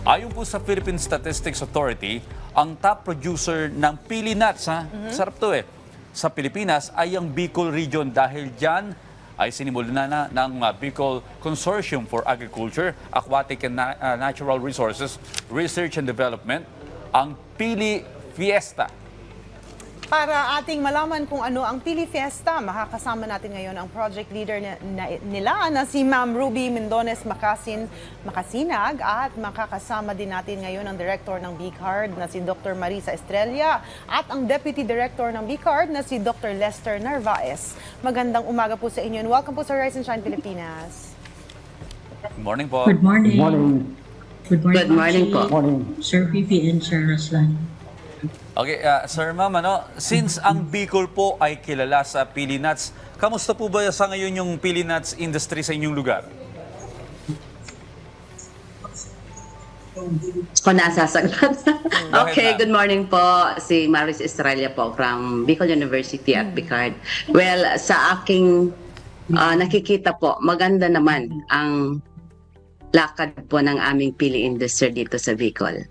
Ayon po sa Philippine Statistics Authority, ang top producer ng pili nuts, sarap to sa Pilipinas ay ang Bicol Region dahil dyan ay sinimulan na ng Bicol Consortium for Agriculture, Aquatic and Natural Resources, Research and Development, ang Pili Fiesta. Para ating malaman kung ano ang Pili Fiesta, makakasama natin ngayon ang project leader nila na si Ma'am Ruby Mendones Makasinag at makakasama din natin ngayon ang director ng BCARD na si Dr. Marisa Estrella at ang deputy director ng BCARD na si Dr. Lester Narvaez. Magandang umaga po sa inyo and welcome po sa Rise and Shine Pilipinas. Good morning po. Good morning. Good morning. Good morning, Good morning po. Ma'am Morning. Sir Fifi and Sir Raslan. Okay, Sir Ma'am, since ang Bicol po ay kilala sa pili nuts, kamusta po ba sa ngayon yung pili nuts industry sa inyong lugar? Ako nasasagot. ma'am. Okay, good morning po. Si Maris Estrella po from Bicol University at BCARD. Well, sa aking nakikita po, maganda naman ang lakad po ng aming pili industry dito sa Bicol.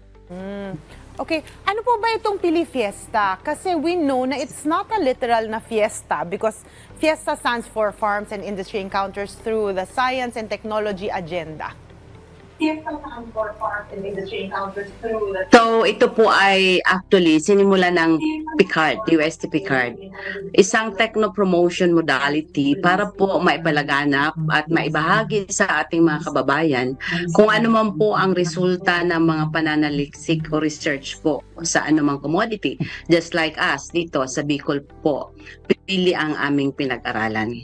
Okay, ano po ba itong Pili Fiesta? Kasi we know na it's not a literal na fiesta because Fiesta stands for Farms and Industry Encounters through the Science and Technology Agenda. So, ito po ay actually sinimula ng PICARD, UST PICARD. Isang techno-promotion modality para po maipalaganap at maibahagi sa ating mga kababayan kung ano man po ang resulta ng mga pananaliksik o research po sa anumang commodity. Just like us dito sa Bicol po, pili ang aming pinag-aralan.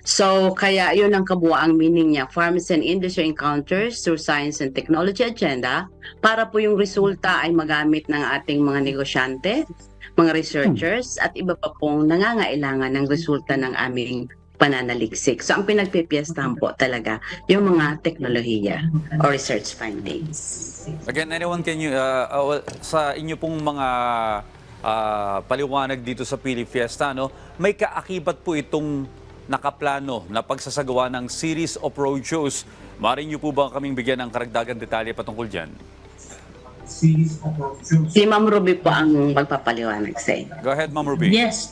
So, kaya yun ang kabuuang meaning niya, Farms and Industry Encounters through Science and Technology Agenda, para po yung resulta ay magamit ng ating mga negosyante, mga researchers, at iba pa pong nangangailangan ng resulta ng aming pananaliksik. So, ang pinagpipiestahan po talaga yung mga teknolohiya or research findings. Again, anyone can you, sa inyo pong mga paliwanag dito sa Pili Fiesta, may kaakibat po itong nakaplano na pagsasagawa ng series of roadshows. Maaari niyo po ba kaming bigyan ng karagdagan detalye patungkol dyan? Si Ma'am Ruby po ang magpapaliwanag sa inyo. Go ahead, Ma'am Ruby. Yes,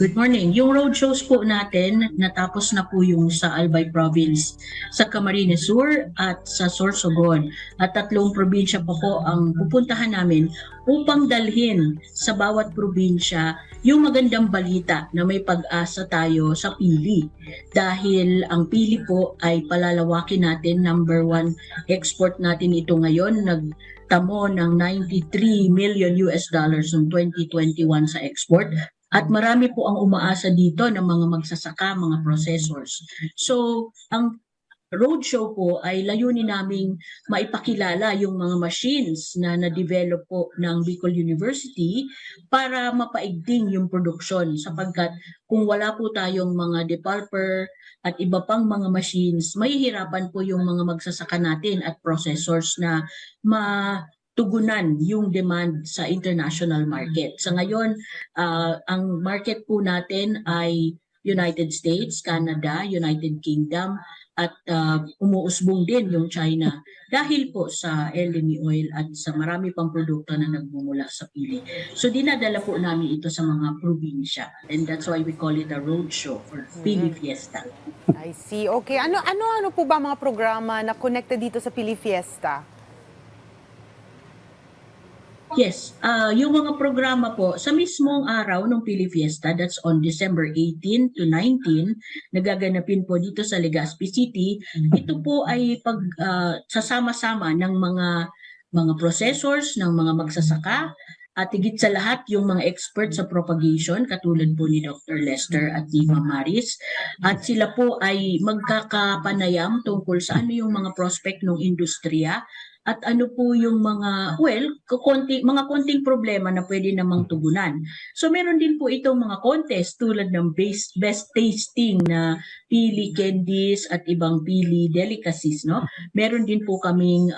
good morning. Yung road shows po natin, natapos na po yung sa Albay Province, sa Camarines Sur at sa Sorsogon. At 3 probinsya pa po ang pupuntahan namin upang dalhin sa bawat probinsya yung magandang balita na may pag-asa tayo sa pili. Dahil ang pili po ay palalawakin natin, number 1 export natin ito ngayon, nagtamo ng $93 million noong 2021 sa export. At marami po ang umaasa dito ng mga magsasaka, mga processors. So, ang roadshow po ay layunin naming maipakilala yung mga machines na na-develop po ng Bicol University para mapaigting yung produksyon sapagkat kung wala po tayong mga depulper at iba pang mga machines, mahihirapan po yung mga magsasaka natin at processors na tugunan yung demand sa international market. Sa ngayon, ang market po natin ay United States, Canada, United Kingdom, at umuusbong din yung China dahil po sa LME oil at sa marami pang produkto na nagmumula sa pili. So dinadala po namin ito sa mga probinsya and that's why we call it a road show or Pili Fiesta. I see. Okay, ano po ba mga programa na connected dito sa Pili Fiesta? Yes, yung mga programa po, sa mismong araw ng Pili Fiesta, that's on December 18 to 19, nagaganapin po dito sa Legazpi City. Ito po ay sasama-sama ng mga processors, ng mga magsasaka, at higit sa lahat yung mga expert sa propagation, katulad po ni Dr. Lester at ni Ma'am Maris. At sila po ay magkakapanayam tungkol sa ano yung mga prospect ng industriya, at ano po yung mga, mga konting problema na pwede namang tugunan. So meron din po itong mga contest tulad ng best tasting na pili candies at ibang pili delicacies, no? Meron din po kaming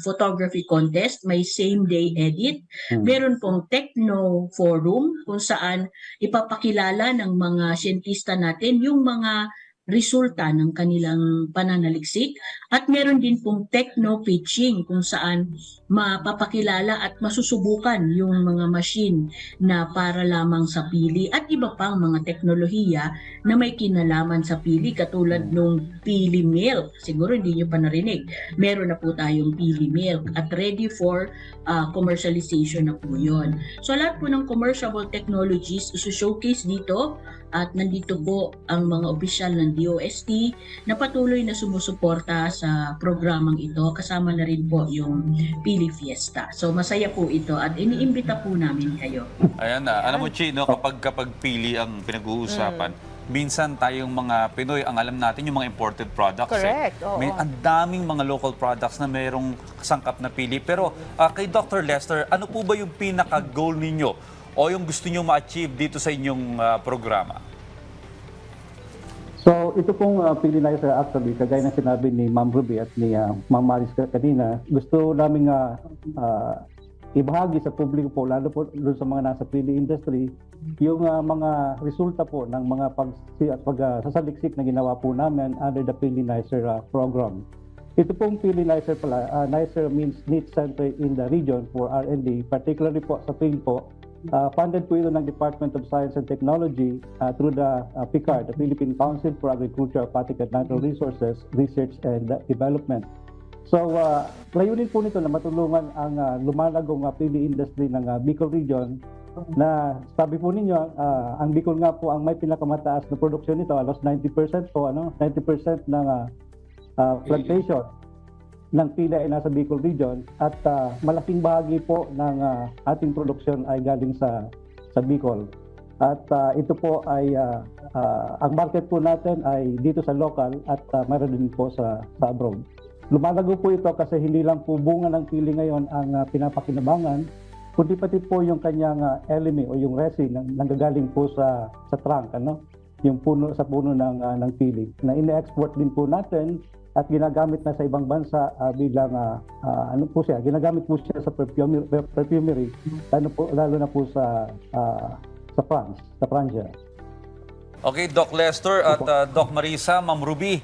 photography contest, may same day edit. Meron pong techno forum kung saan ipapakilala ng mga siyentista natin yung mga resulta ng kanilang pananaliksik at meron din pong techno-pitching kung saan mapapakilala at masusubukan yung mga machine na para lamang sa pili at iba pang mga teknolohiya na may kinalaman sa pili katulad nung pili milk. Siguro hindi nyo pa narinig. Meron na po tayong pili milk at ready for commercialization na po yun. So lahat po ng commerciable technologies isu-showcase dito at nandito po ang mga opisyal ng DOST na patuloy na sumusuporta sa programang ito kasama na rin po yung Pili Fiesta. So masaya po ito at iniimbita po namin kayo. Ayan na. Alam mo, Chino, kapag pili ang pinag-uusapan, minsan tayong mga Pinoy, ang alam natin yung mga imported products. Correct, oo. May ang daming mga local products na mayroong kasangkap na pili. Pero kay Dr. Lester, ano po ba yung pinaka-goal ninyo o yung gusto nyo ma-achieve dito sa inyong programa? So, ito pong Pillinizer actually, kagaya ng sinabi ni Ma'am Ruby at ni Ma'am Maris kanina, gusto namin ibahagi sa publiko po, lalo po doon sa mga nasa pili industry, yung mga resulta po ng mga pagsasaliksik na ginawa po namin under the Pillinizer program. Ito pong Pillinizer pala, NICER means Need Center in the Region for R&D, particularly po sa field po. Funded po ito ng Department of Science and Technology through the PICAR, the Philippine Council for Agriculture, Aquatic and Natural Resources, Research and Development. So, layunin po nito na matulungan ang lumalagong pili industry ng Bicol Region na sabi po ninyo, ang Bicol nga po ang may pinakamataas na produksyon nito, alos 90% po, 90% ng plantation ng pila ay nasa Bicol Region at malaking bahagi po ng ating produksyon ay galing sa Bicol. At ito po ay ang market po natin ay dito sa local at mayroon din po sa abroad. Lumalago po ito kasi hindi lang po bunga ng pili ngayon ang pinapakinabangan, kundi pati po yung kanyang elemi o yung resin na nanggagaling po sa trunk, yung puno sa puno ng pili na ine-export din po natin at ginagamit na sa ibang bansa bilang ginagamit po siya sa perfumery lalo na po sa France, sa Pransya. Okay, Doc Lester at Doc Marisa, Ma'am Ruby,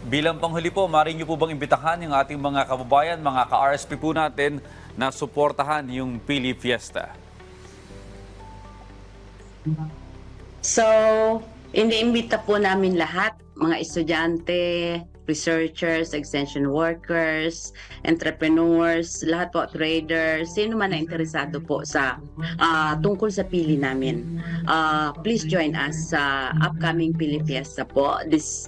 bilang panghuli po, maaari niyo po bang imbitahan yung ating mga kababayan, mga ka-RSP po natin na suportahan yung Pili Fiesta? So, iniimbita po namin lahat, mga estudyante, researchers, extension workers, entrepreneurs, lahat po, traders, sino man na interesado po sa tungkol sa pili namin. Please join us sa upcoming Pili Fiesta po this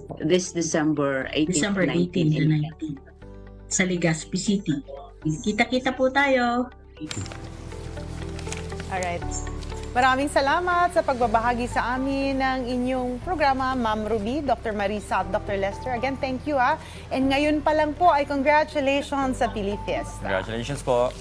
December 18 December 18 to 19 sa Legazpi City. Kita-kita po tayo. Alright. Maraming salamat sa pagbabahagi sa amin ng inyong programa, Ma'am Ruby, Dr. Marisa at Dr. Lester. Again, thank you. And ngayon pa lang po ay congratulations sa Pili Fiesta. Congratulations po.